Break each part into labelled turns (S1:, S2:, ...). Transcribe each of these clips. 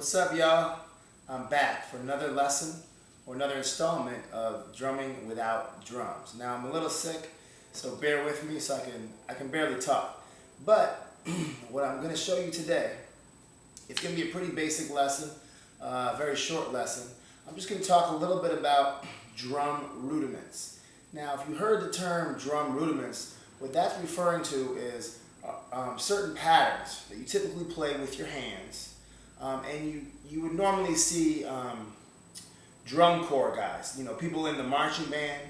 S1: What's up, y'all? I'm back for another lesson or another installment of drumming without drums. Now I'm a little sick, so bear with me. So I can barely talk. But what I'm going to show you today, it's going to be a pretty basic lesson, a very short lesson. I'm just going to talk a little bit about drum rudiments. Now, if you heard the term drum rudiments, what that's referring to is certain patterns that you typically play with your hands. And you would normally see drum corps guys, people in the marching band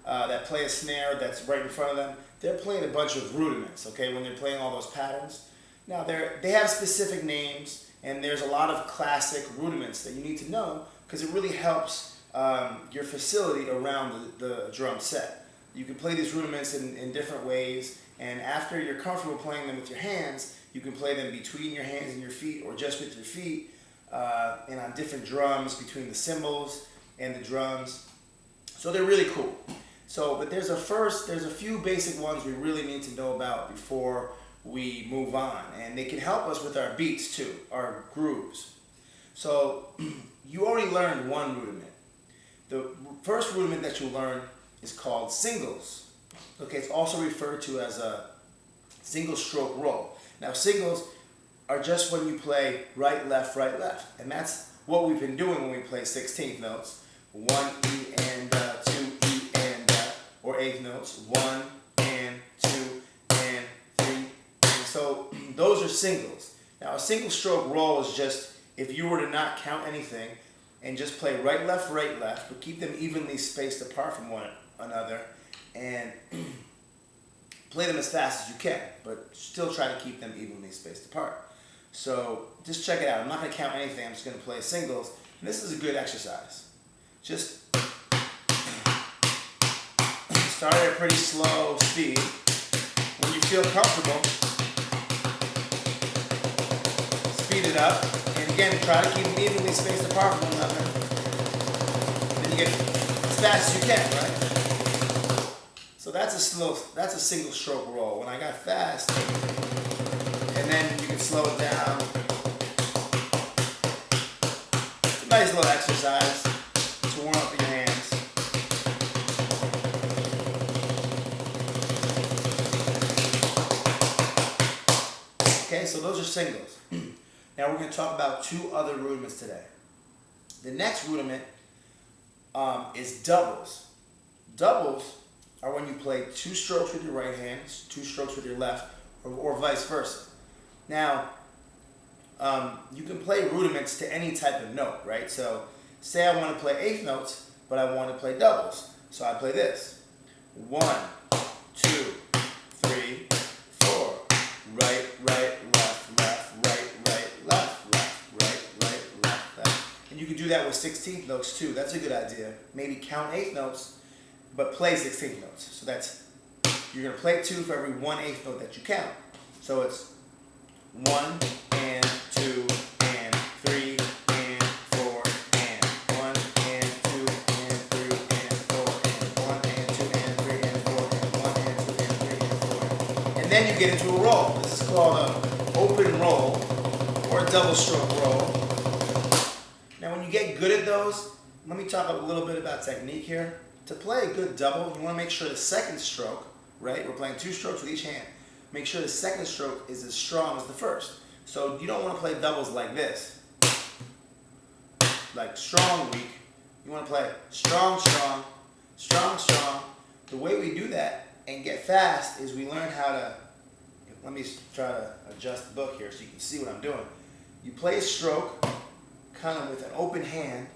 S1: that play a snare that's right in front of them. They're playing a bunch of rudiments, okay, when they're playing all those patterns. Now, they have specific names, and there's a lot of classic rudiments that you need to know because it really helps your facility around the drum set. You can play these rudiments in different ways, and after you're comfortable playing them with your hands, you can play them between your hands and your feet or just with your feet and on different drums between the cymbals and the drums. So they're really cool. But there's a few basic ones we really need to know about before we move on. And they can help us with our beats too, our grooves. So you already learned one rudiment. The first rudiment that you learn is called singles. Okay, it's also referred to as a single stroke roll. Now, singles are just when you play right, left, and that's what we've been doing when we play 16th notes. 1 E and 2 E and or 8th notes. 1 and 2 and 3. And so those are singles. Now, a single stroke roll is just if you were to not count anything and just play right, left, but keep them evenly spaced apart from one another and play them as fast as you can, but still try to keep them evenly spaced apart. So just check it out. I'm not going to count anything. I'm just going to play singles. And this is a good exercise. Just start at a pretty slow speed. When you feel comfortable, speed it up. And again, try to keep them evenly spaced apart from one another. Then you get as fast as you can, right? So that's a single stroke roll. When I got fast, and then you can slow it down. It's a nice little exercise to warm up your hands. Okay, so those are singles. Now we're going to talk about two other rudiments today. The next rudiment is doubles. Doubles are when you play 2 strokes with your right hand, 2 strokes with your left, or vice versa. Now, you can play rudiments to any type of note, right? So, say I want to play 8th notes, but I want to play doubles. So I play this. 1, 2, 3, 4. Right, left, left. And you can do that with 16th notes too. That's a good idea. Maybe count 8th notes, but play 16th notes. So you're going to play 2 for every 1/8 note that you count. So it's 1 and 2 and 3 and 4 and 1 and 2 and 3 and 4 and 1 and 2 and 3 and 4 and 1 and 2 and 3 and 4. And then you get into a roll. This is called an open roll or a double stroke roll. Now when you get good at those, let me talk a little bit about technique here. To play a good double, you want to make sure the second stroke, right? We're playing 2 strokes with each hand. Make sure the second stroke is as strong as the first. So you don't want to play doubles like this. Like strong, weak. You want to play strong, strong, strong, strong. The way we do that and get fast is we learn how to, let me try to adjust the book here so you can see what I'm doing. You play a stroke kind of with an open hand.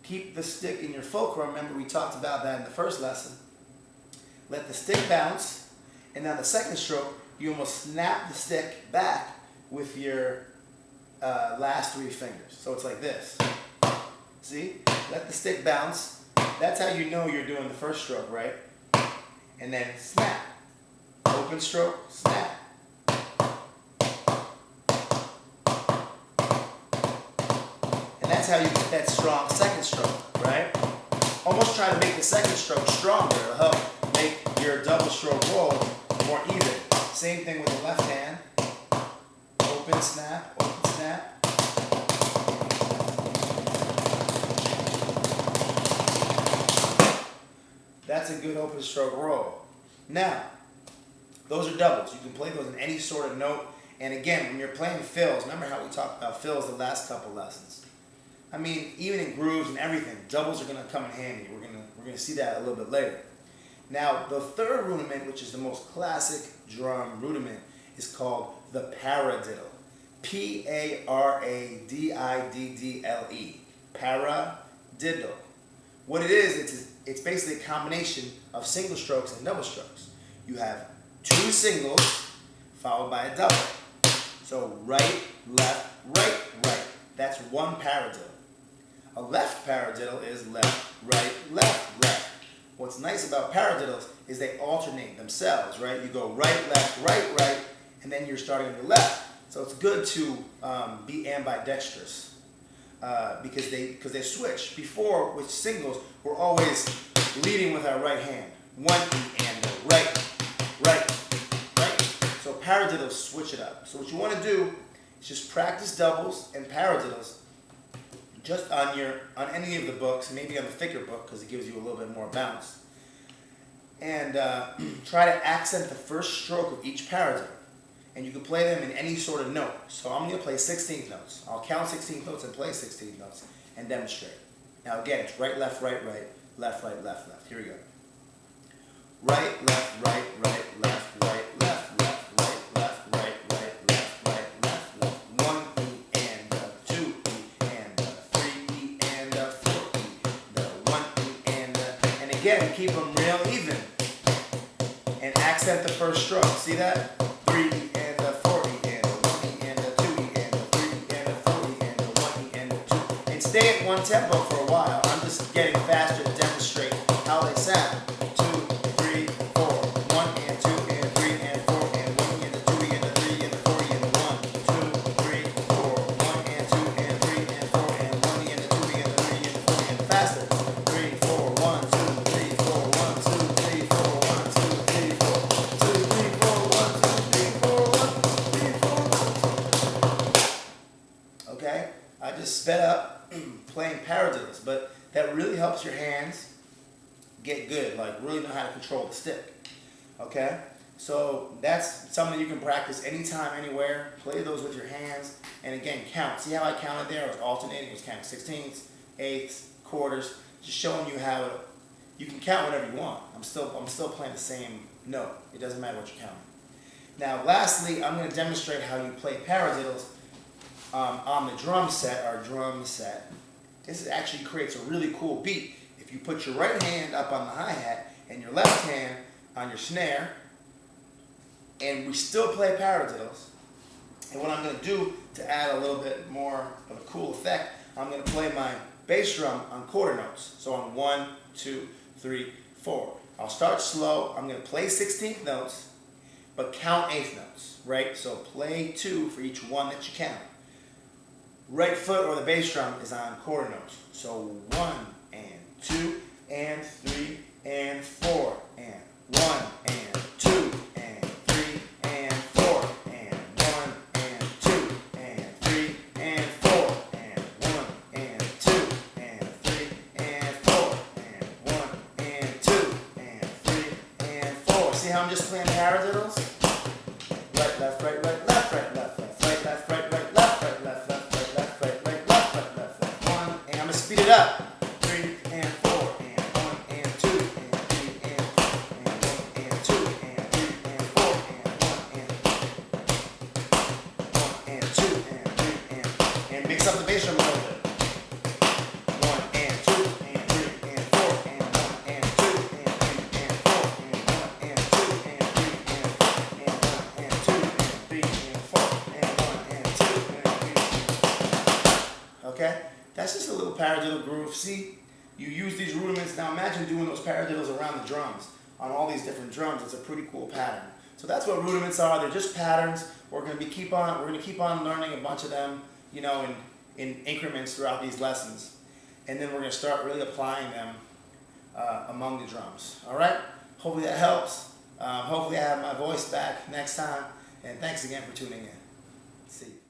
S1: Keep the stick in your fulcrum. Remember, we talked about that in the first lesson. Let the stick bounce, and now the second stroke, you almost snap the stick back with your last 3 fingers. So it's like this. See? Let the stick bounce. That's how you know you're doing the first stroke, right? And then snap. Open stroke, snap. That's how you get that strong second stroke, right? Almost try to make the second stroke stronger. It'll help make your double stroke roll more even. Same thing with the left hand. Open, snap, open, snap. That's a good open stroke roll. Now, those are doubles. You can play those in any sort of note. And again, when you're playing fills, remember how we talked about fills the last couple lessons. I mean, even in grooves and everything, doubles are going to come in handy. We're going to see that a little bit later. Now, the third rudiment, which is the most classic drum rudiment, is called the paradiddle. P-A-R-A-D-I-D-D-L-E. Paradiddle. What it is, it's basically a combination of single strokes and double strokes. You have two singles followed by a double. So right, left, right, right. That's one paradiddle. A left paradiddle is left, right, left, left. What's nice about paradiddles is they alternate themselves, right? You go right, left, right, right, and then you're starting on your left. So it's good to be ambidextrous because they switch. Before, with singles, we're always leading with our right hand. One E and right, right, right. So paradiddles switch it up. So what you want to do is just practice doubles and paradiddles just on any of the books, maybe on the thicker book because it gives you a little bit more bounce. And try to accent the first stroke of each paradiddle. And you can play them in any sort of note. So I'm going to play 16th notes. I'll count 16th notes and play 16th notes and demonstrate. Now again, it's right, left, right, right, left, right, left, left. Here we go. Right, left, right, right, left, right, left, left, right, left, right, right, left, right, left, left. 1 E and 2 E and 3 E and 4 E. The 1 E and again, keep them real even. And accent the first stroke. See that? 3 E and 4 E and 1 E and 2 E and 3 E and 4 E and 1 E and 2. And stay at one tempo for a while. I'm just getting faster to demonstrate how they sound. 2, 3, 4, 1 and 2 and 3 and 4 and 1 and 2 and 3 and 4 and 1, 2, 3, 4, 1 and 2 and 3 and 4 and 1 and 2 and 3 and 4 and faster. 3, 4, 1, 2, 3, 4, 1, 2, 3, 4, 1, 2, 3, 4, 2, 3, 4, 1, 2, 3, 4, 1, 3, 4, 1. Okay? I just sped up playing paradiddles, but that really helps your hands get good, like really know how to control the stick. Okay? So that's something you can practice anytime, anywhere. Play those with your hands, and again, count. See how I counted there? I was alternating. I was counting 16ths, eighths, quarters, just showing you how you can count whatever you want. I'm still playing the same note. It doesn't matter what you're counting. Now, lastly, I'm going to demonstrate how you play paradiddles on the drum set, our drum set. This actually creates a really cool beat. If you put your right hand up on the hi-hat and your left hand on your snare, and we still play paradiddles, and what I'm going to do to add a little bit more of a cool effect, I'm going to play my bass drum on quarter notes. So on 1, 2, 3, 4. I'll start slow. I'm going to play 16th notes, but count 8th notes, right? So play 2 for each one that you count. Right foot or the bass drum is on quarter notes. So 1 and 2 and 3 and 4 and 1 and 2 and 3 and 4 and 1 and 2 and 3 and 4 and 1 and 2 and 3 and 4 and 1 and 2 and 3 and 4. See how I'm just playing paradiddles? Right, left, right, right, left, right, left, left, right, left, right, right, left, right, left, left, right, left, right, right, left, right, left, left. 1, and I'm going to speed it up. 3 and 4 and 1 and 2 and 3 and 4 and 1 and 2 and 3 and 4 and 1 and 2 and 3 and mix up the bass drum a little bit. 1 and 2 and 3 and 4 and 1 and 2 and 3 and 4 and 1 and 2 and 3 and 4 and 1 and 2 and 3 and 4 and 1 and 2 and 3. Okay? That's just a little paradiddle groove. See? You use these rudiments. Now imagine doing those paradiddles around the drums on all these different drums. It's a pretty cool pattern. So that's what rudiments are. They're just patterns. We're going to keep on learning a bunch of them, you know, in increments throughout these lessons. And then we're going to start really applying them among the drums. All right? Hopefully that helps. Hopefully I have my voice back next time. And thanks again for tuning in. See you.